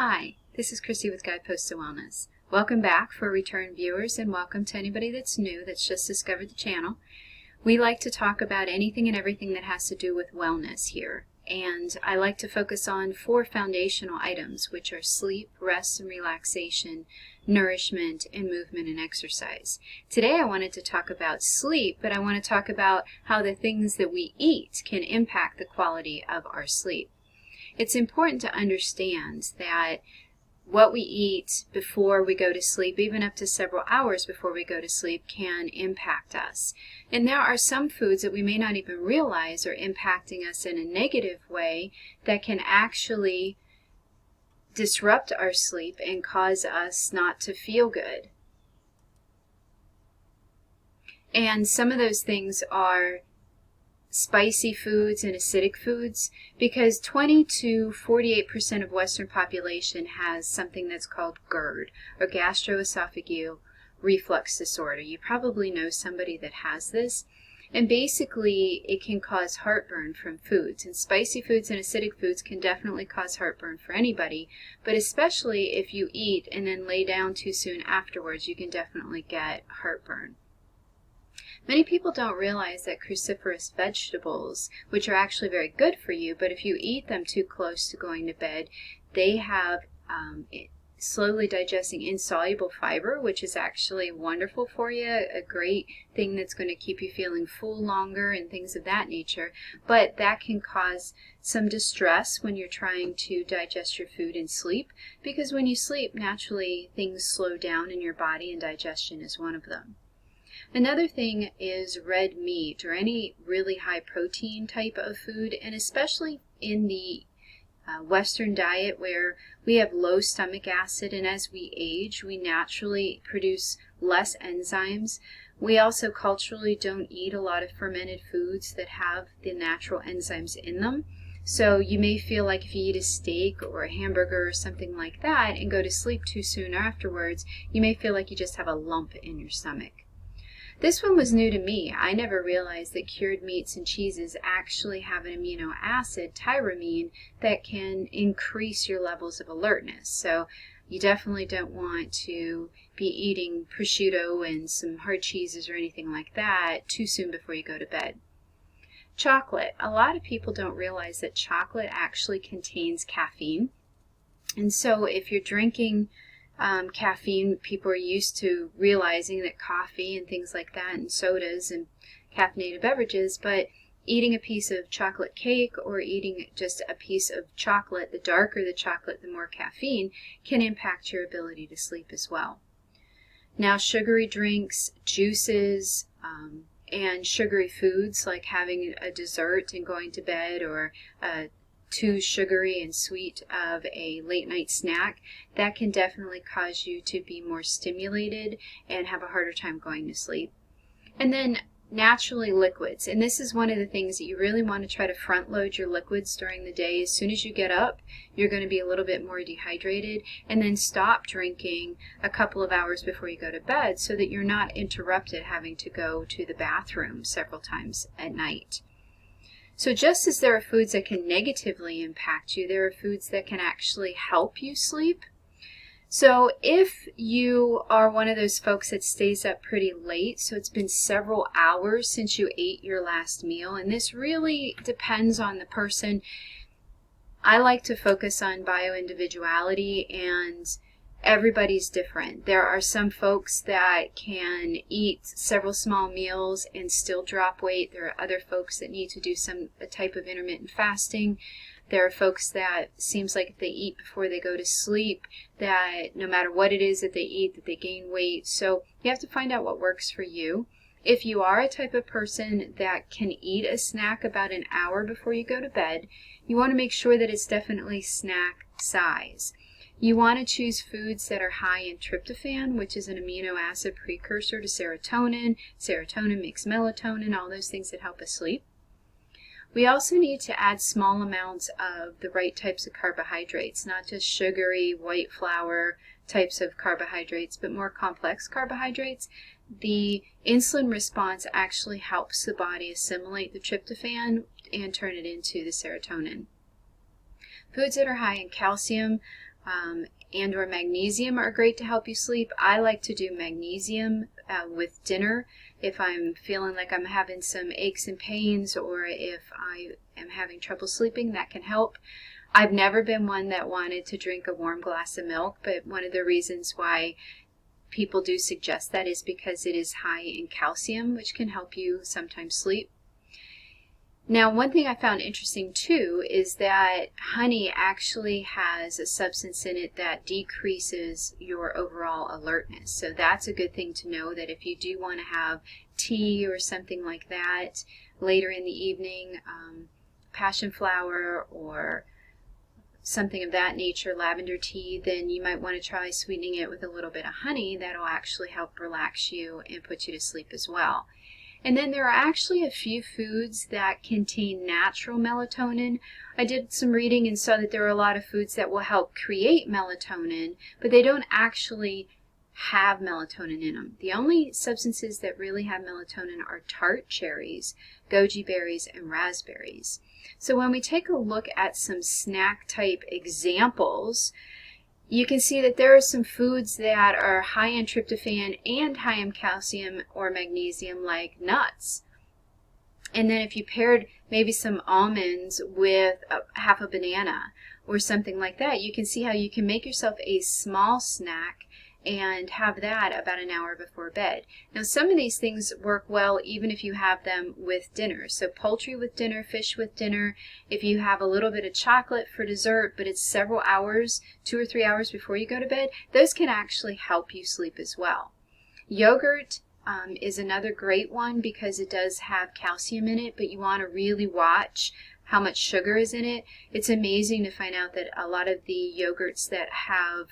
Hi, this is Chrissy with Guidepost to Wellness. Welcome back for return viewers, and welcome to anybody that's new that's just discovered the channel. We like to talk about anything and everything that has to do with wellness here. And I like to focus on 4 foundational items, which are sleep, rest and relaxation, nourishment, and movement and exercise. Today I wanted to talk about sleep, but I want to talk about how the things that we eat can impact the quality of our sleep. It's important to understand that what we eat before we go to sleep, even up to several hours before we go to sleep, can impact us. And there are some foods that we may not even realize are impacting us in a negative way that can actually disrupt our sleep and cause us not to feel good. And some of those things are spicy foods and acidic foods, because 20 to 48% of Western population has something that's called GERD, or gastroesophageal reflux disorder. You probably know somebody that has this, and basically it can cause heartburn from foods, and spicy foods and acidic foods can definitely cause heartburn for anybody, but especially if you eat and then lay down too soon afterwards, you can definitely get heartburn. Many people don't realize that cruciferous vegetables, which are actually very good for you, but if you eat them too close to going to bed, they have slowly digesting insoluble fiber, which is actually wonderful for you, a great thing that's going to keep you feeling full longer and things of that nature. But that can cause some distress when you're trying to digest your food and sleep, because when you sleep, naturally things slow down in your body, and digestion is one of them. Another thing is red meat, or any really high protein type of food, and especially in the Western diet where we have low stomach acid, and as we age we naturally produce less enzymes. We also culturally don't eat a lot of fermented foods that have the natural enzymes in them. So you may feel like if you eat a steak or a hamburger or something like that and go to sleep too soon afterwards, you may feel like you just have a lump in your stomach. This one was new to me. I never realized that cured meats and cheeses actually have an amino acid, tyramine, that can increase your levels of alertness. So you definitely don't want to be eating prosciutto and some hard cheeses or anything like that too soon before you go to bed. Chocolate. A lot of people don't realize that chocolate actually contains caffeine. And so if you're drinking caffeine, people are used to realizing that coffee and things like that and sodas and caffeinated beverages, but eating a piece of chocolate cake or eating just a piece of chocolate, the darker the chocolate, the more caffeine, can impact your ability to sleep as well. Now, sugary drinks, juices, and sugary foods, like having a dessert and going to bed, or too sugary and sweet of a late night snack, that can definitely cause you to be more stimulated and have a harder time going to sleep. And then naturally liquids, and this is one of the things that you really want to try to front load your liquids during the day. As soon as you get up, you're going to be a little bit more dehydrated, and then stop drinking a couple of hours before you go to bed so that you're not interrupted having to go to the bathroom several times at night. So just as there are foods that can negatively impact you, there are foods that can actually help you sleep. So if you are one of those folks that stays up pretty late, so it's been several hours since you ate your last meal, and this really depends on the person. I like to focus on bioindividuality, and everybody's different. There are some folks that can eat several small meals and still drop weight. There are other folks that need to do a type of intermittent fasting. There are folks that seems like if they eat before they go to sleep, that no matter what it is that they eat, that they gain weight. So you have to find out what works for you. If you are a type of person that can eat a snack about an hour before you go to bed, you want to make sure that it's definitely snack size. You want to choose foods that are high in tryptophan, which is an amino acid precursor to serotonin. Serotonin makes melatonin, all those things that help us sleep. We also need to add small amounts of the right types of carbohydrates, not just sugary, white flour types of carbohydrates, but more complex carbohydrates. The insulin response actually helps the body assimilate the tryptophan and turn it into the serotonin. Foods that are high in calcium and or magnesium are great to help you sleep. I like to do magnesium with dinner if I'm feeling like I'm having some aches and pains, or if I am having trouble sleeping. That can help. I've never been one that wanted to drink a warm glass of milk, but one of the reasons why people do suggest that is because it is high in calcium, which can help you sometimes sleep. Now, one thing I found interesting too is that honey actually has a substance in it that decreases your overall alertness. So that's a good thing to know, that if you do want to have tea or something like that later in the evening, passion flower or something of that nature, lavender tea, then you might want to try sweetening it with a little bit of honey. That'll actually help relax you and put you to sleep as well. And then there are actually a few foods that contain natural melatonin. I did some reading and saw that there are a lot of foods that will help create melatonin, but they don't actually have melatonin in them. The only substances that really have melatonin are tart cherries, goji berries, and raspberries. So when we take a look at some snack type examples, you can see that there are some foods that are high in tryptophan and high in calcium or magnesium, like nuts. And then if you paired maybe some almonds with half a banana or something like that, you can see how you can make yourself a small snack and have that about an hour before bed. Now, some of these things work well even if you have them with dinner. So poultry with dinner, fish with dinner. If you have a little bit of chocolate for dessert, but it's several hours, 2 or 3 hours before you go to bed, those can actually help you sleep as well. Yogurt is another great one because it does have calcium in it, but you want to really watch how much sugar is in it. It's amazing to find out that a lot of the yogurts that have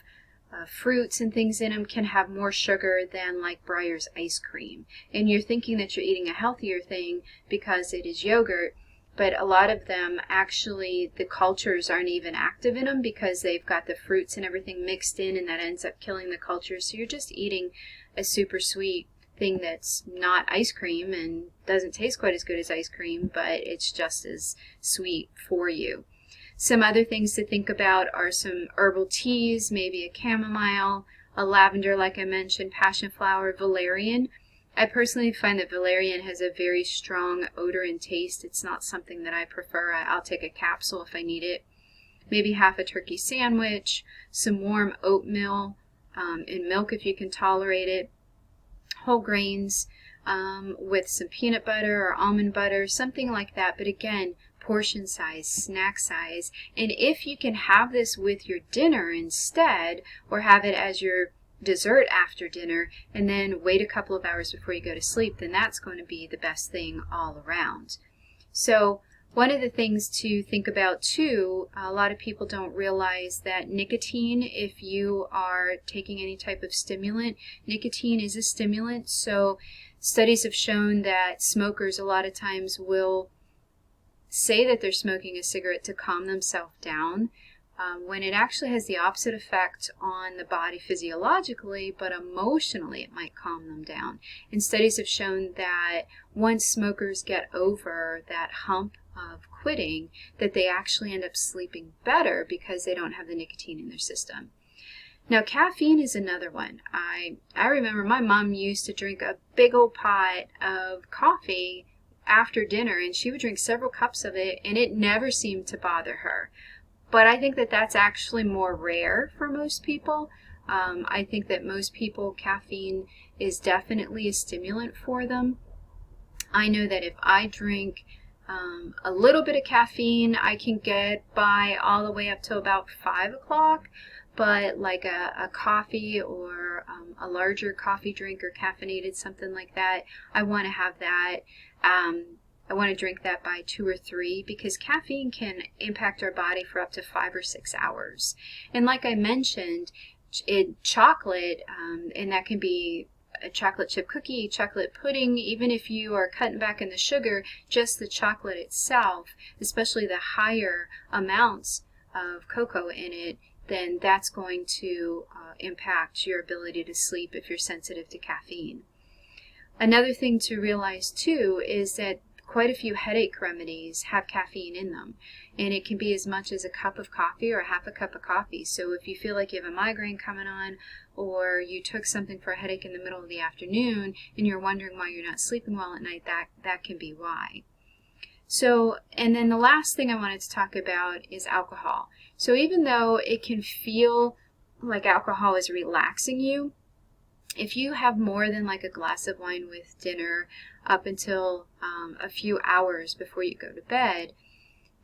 fruits and things in them can have more sugar than like Breyer's ice cream. And you're thinking that you're eating a healthier thing because it is yogurt, but a lot of them actually, the cultures aren't even active in them because they've got the fruits and everything mixed in, and that ends up killing the cultures. So you're just eating a super sweet thing that's not ice cream and doesn't taste quite as good as ice cream, but it's just as sweet for you. Some other things to think about are some herbal teas, maybe a chamomile, a lavender, like I mentioned, passion flower, valerian. I personally find that valerian has a very strong odor and taste. It's not something that I prefer. I'll take a capsule if I need it. Maybe half a turkey sandwich, some warm oatmeal and milk if you can tolerate it, whole grains with some peanut butter or almond butter, something like that. But again, portion size, snack size, and if you can have this with your dinner instead, or have it as your dessert after dinner, and then wait a couple of hours before you go to sleep, then that's going to be the best thing all around. So one of the things to think about too, a lot of people don't realize that nicotine, if you are taking any type of stimulant, nicotine is a stimulant. So studies have shown that smokers a lot of times will say that they're smoking a cigarette to calm themselves down, when it actually has the opposite effect on the body physiologically, but emotionally it might calm them down. And studies have shown that once smokers get over that hump of quitting, that they actually end up sleeping better because they don't have the nicotine in their system. Now, caffeine is another one. I remember my mom used to drink a big old pot of coffee after dinner, and she would drink several cups of it, and it never seemed to bother her. But I think that that's actually more rare for most people. I think that most people, caffeine is definitely a stimulant for them. I know that if I drink a little bit of caffeine, I can get by all the way up to about 5 o'clock. But like a coffee or a larger coffee drink or caffeinated, something like that, I want to have that. I want to drink that by 2 or 3 because caffeine can impact our body for up to 5 or 6 hours. And like I mentioned, chocolate, and that can be a chocolate chip cookie, chocolate pudding, even if you are cutting back on the sugar, just the chocolate itself, especially the higher amounts of cocoa in it, then that's going to impact your ability to sleep if you're sensitive to caffeine. Another thing to realize too is that quite a few headache remedies have caffeine in them, and it can be as much as a cup of coffee or half a cup of coffee. So if you feel like you have a migraine coming on, or you took something for a headache in the middle of the afternoon and you're wondering why you're not sleeping well at night, that can be why. So, and then the last thing I wanted to talk about is alcohol. So even though it can feel like alcohol is relaxing you, if you have more than like a glass of wine with dinner up until a few hours before you go to bed,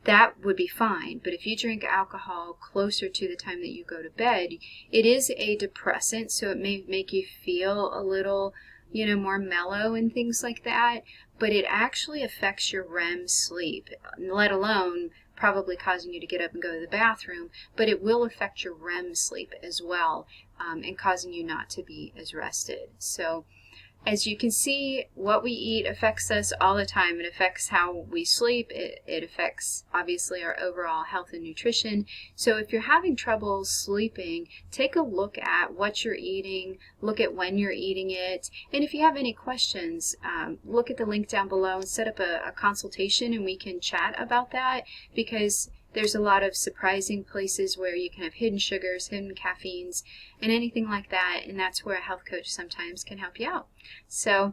that would be fine. But if you drink alcohol closer to the time that you go to bed, it is a depressant, so it may make you feel a little, more mellow and things like that, but it actually affects your REM sleep, let alone probably causing you to get up and go to the bathroom, but it will affect your REM sleep as well, and causing you not to be as rested. So as you can see, what we eat affects us all the time. It affects how we sleep. It affects, obviously, our overall health and nutrition. So if you're having trouble sleeping, take a look at what you're eating, look at when you're eating it, and if you have any questions, look at the link down below and set up a consultation, and we can chat about that, because there's a lot of surprising places where you can have hidden sugars, hidden caffeines, and anything like that, and that's where a health coach sometimes can help you out. So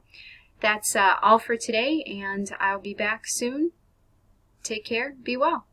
that's all for today, and I'll be back soon. Take care. Be well.